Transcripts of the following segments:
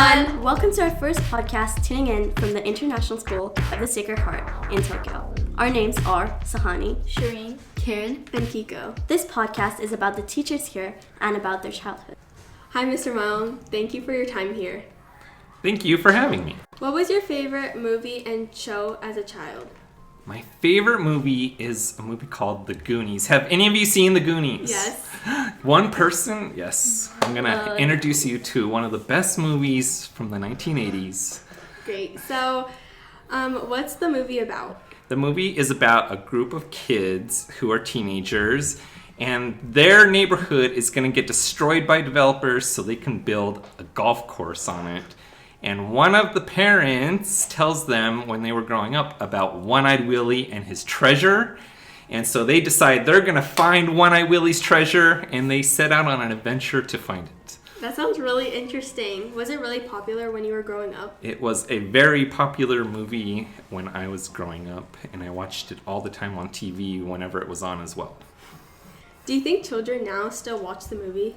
everyone! Welcome to our first podcast tuning in from the International School of the Sacred Heart in Tokyo. Our names are Sahani, Shireen, Karen, and Kiko. This podcast is about the teachers here and about their childhood. Hi, Mr. Malum. Thank you for your time here. Thank you for having me. What was your favorite movie and show as a child? My favorite movie is a movie called The Goonies. Have any of you seen The Goonies? Yes. One person? Yes. I'm going to introduce you to one of the best movies from the 1980s. Great. So, what's the movie about? The movie is about a group of kids who are teenagers, and their neighborhood is going to get destroyed by developers so they can build a golf course on it. And one of the parents tells them when they were growing up about One-Eyed Willie and his treasure. And so they decide they're going to find One-Eyed Willie's treasure, and they set out on an adventure to find it. That sounds really interesting. Was it really popular when you were growing up? It was a very popular movie when I was growing up, and I watched it all the time on TV whenever it was on as well. Do you think children now still watch the movie?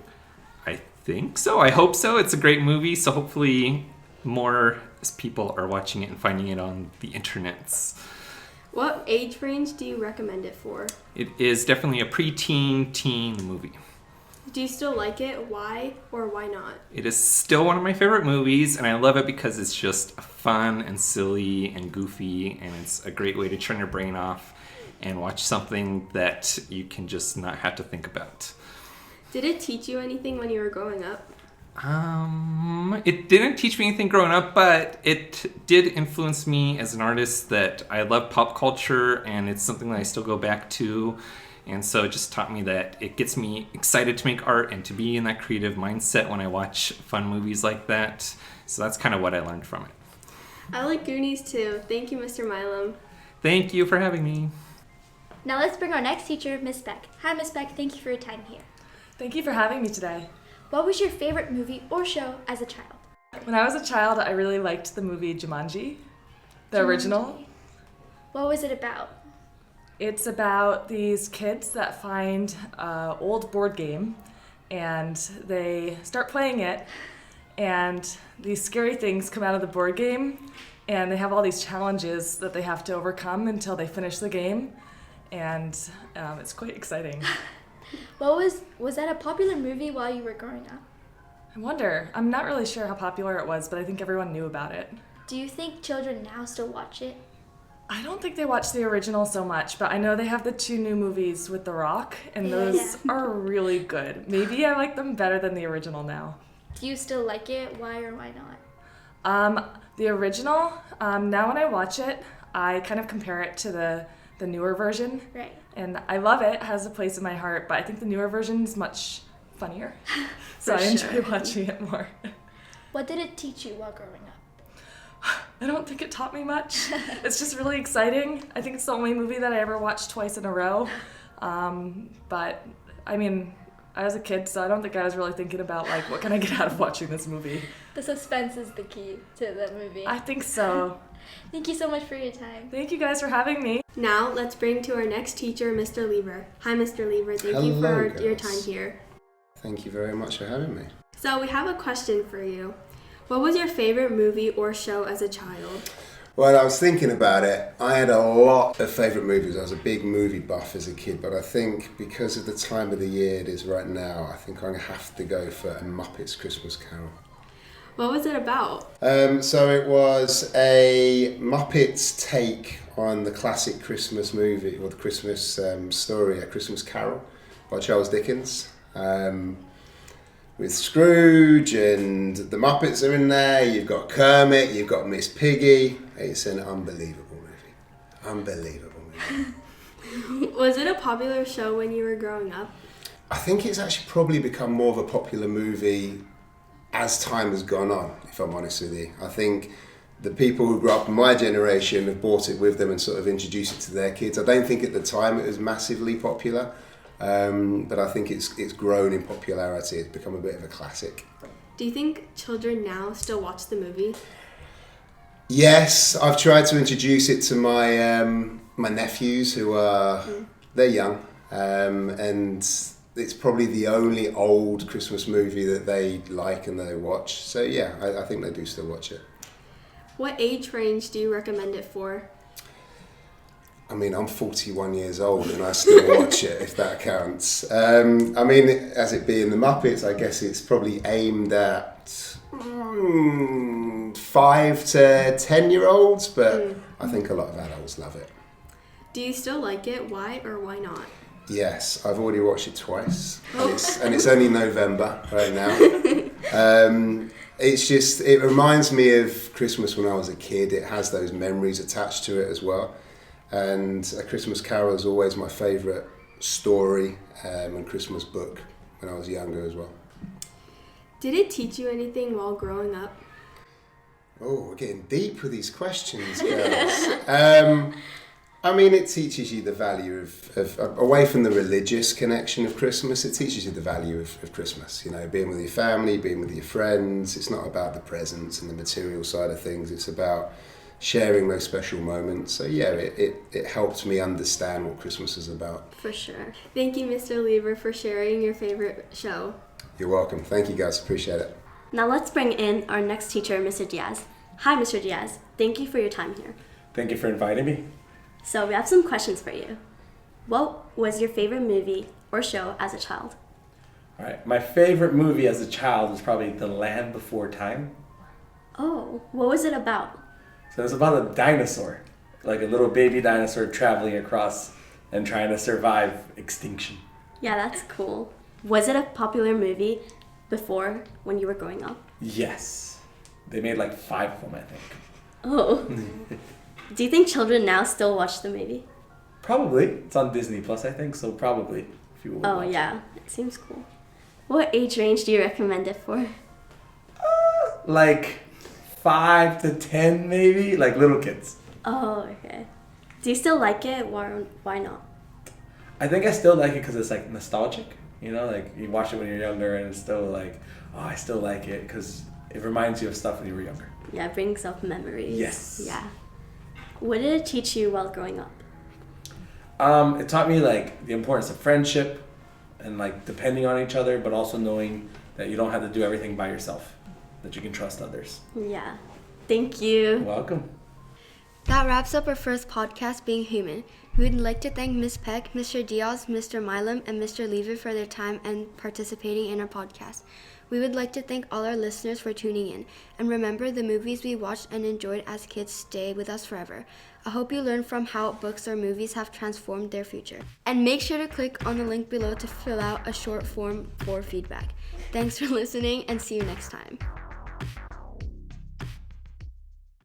I think so. I hope so. It's a great movie, so hopefully more people are watching it and finding it on the internets. What age range do you recommend it for? It is definitely a preteen, teen movie. Do you still like it? Why or why not? It is still one of my favorite movies, and I love it because it's just fun and silly and goofy, and it's a great way to turn your brain off and watch something that you can just not have to think about. Did it teach you anything when you were growing up? It didn't teach me anything growing up, but it did influence me as an artist that I love pop culture, and it's something that I still go back to. And so it just taught me that it gets me excited to make art and to be in that creative mindset when I watch fun movies like that. So that's kind of what I learned from it. I like Goonies too. Thank you, Mr. Milam. Thank you for having me. Now let's bring our next teacher, Miss Beck. Hi, Miss Beck. Thank you for your time here. Thank you for having me today. What was your favorite movie or show as a child? When I was a child, I really liked the movie Jumanji, the original. What was it about? It's about these kids that find an old board game, and they start playing it, and these scary things come out of the board game, and they have all these challenges that they have to overcome until they finish the game, and it's quite exciting. Was that a popular movie while you were growing up? I wonder. I'm not really sure how popular it was, but I think everyone knew about it. Do you think children now still watch it? I don't think they watch the original so much, but I know they have the 2 new movies with The Rock, and those are really good. Maybe I like them better than the original now. Do you still like it? Why or why not? The original, now when I watch it, I kind of compare it to the newer version. Right. And I love it, has a place in my heart, but I think the newer version is much funnier. So I enjoy watching it more. What did it teach you while growing up? I don't think it taught me much. It's just really exciting. I think it's the only movie that I ever watched twice in a row. But I mean, I was a kid, so I don't think I was really thinking about like, what can I get out of watching this movie? The suspense is the key to the movie. I think so. Thank you so much for your time. Thank you guys for having me. Now, let's bring to our next teacher, Mr. Lever. Hi, Mr. Lever. Thank you for your time here. Thank you very much for having me. So, we have a question for you. What was your favorite movie or show as a child? Well, I was thinking about it. I had a lot of favourite movies. I was a big movie buff as a kid, but I think because of the time of the year it is right now, I think I'm going to have to go for A Muppets Christmas Carol. What was it about? So it was a Muppets take on the classic Christmas movie, or the Christmas story, A Christmas Carol by Charles Dickens. With Scrooge and the Muppets are in there. You've got Kermit, you've got Miss Piggy. It's an unbelievable movie. Unbelievable movie. Was it a popular show when you were growing up? I think it's actually probably become more of a popular movie as time has gone on, if I'm honest with you. I think the people who grew up in my generation have brought it with them and sort of introduced it to their kids. I don't think at the time it was massively popular, but I think it's grown in popularity. It's become a bit of a classic. Do you think children now still watch the movie? Yes, I've tried to introduce it to my my nephews who are they're young, and it's probably the only old Christmas movie that they like and they watch. So yeah, I think they do still watch it. What age range do you recommend it for? I mean, I'm 41 years old and I still watch it, if that counts. I mean, as it being the Muppets, I guess it's probably aimed at 5 to 10-year-olds, but I think a lot of adults love it. Do you still like it? Why or why not? Yes, I've already watched it twice, and it's only November right now. It reminds me of Christmas when I was a kid. It has those memories attached to it as well. And A Christmas Carol is always my favourite story and Christmas book when I was younger as well. Did it teach you anything while growing up? Oh, we're getting deep with these questions, girls. I mean, it teaches you the value of away from the religious connection of Christmas, it teaches you the value of Christmas. You know, being with your family, being with your friends. It's not about the presents and the material side of things. It's about sharing those special moments. So yeah, it helped me understand what Christmas is about. For sure. Thank you, Mr. Lever, for sharing your favorite show. You're welcome. Thank you, guys. Appreciate it. Now let's bring in our next teacher, Mr. Diaz. Hi, Mr. Diaz. Thank you for your time here. Thank you for inviting me. So we have some questions for you. What was your favorite movie or show as a child? All right, my favorite movie as a child was probably The Land Before Time. Oh, what was it about? So it's about a dinosaur, like a little baby dinosaur traveling across and trying to survive extinction. Yeah, that's cool. Was it a popular movie before when you were growing up? Yes. They made like 5 of them, I think. Oh. Do you think children now still watch the movie? Probably. It's on Disney Plus, I think, so probably. If you would watch it. Yeah. It seems cool. What age range do you recommend it for? Like 5 to 10 maybe, like little kids. Oh, okay. Do you still like it? Why not? I think I still like it because it's like nostalgic. You know, like you watch it when you're younger and it's still like, oh, I still like it because it reminds you of stuff when you were younger. Yeah, it brings up memories. Yes. Yeah. What did it teach you while growing up? It taught me like the importance of friendship and like depending on each other, but also knowing that you don't have to do everything by yourself, that you can trust others. Yeah. Thank you. Welcome. That wraps up our first podcast, Being Human. We would like to thank Ms. Peck, Mr. Diaz, Mr. Milam, and Mr. Lever for their time and participating in our podcast. We would like to thank all our listeners for tuning in. And remember, the movies we watched and enjoyed as kids stay with us forever. I hope you learned from how books or movies have transformed their future. And make sure to click on the link below to fill out a short form for feedback. Thanks for listening and see you next time.